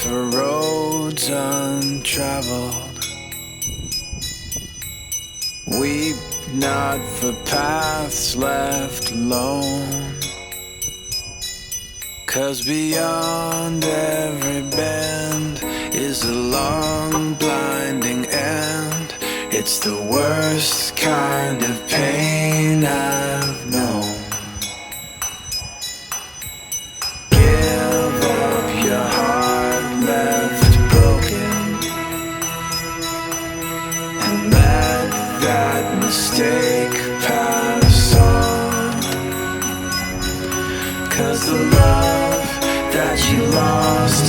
for roads untraveled. Weep not for paths left alone, 'cause beyond every bend is a long blinding end. It's the worst kind of pain I've known. Give up your heart left broken, and let that mistake pass on. 'Cause the love that you lost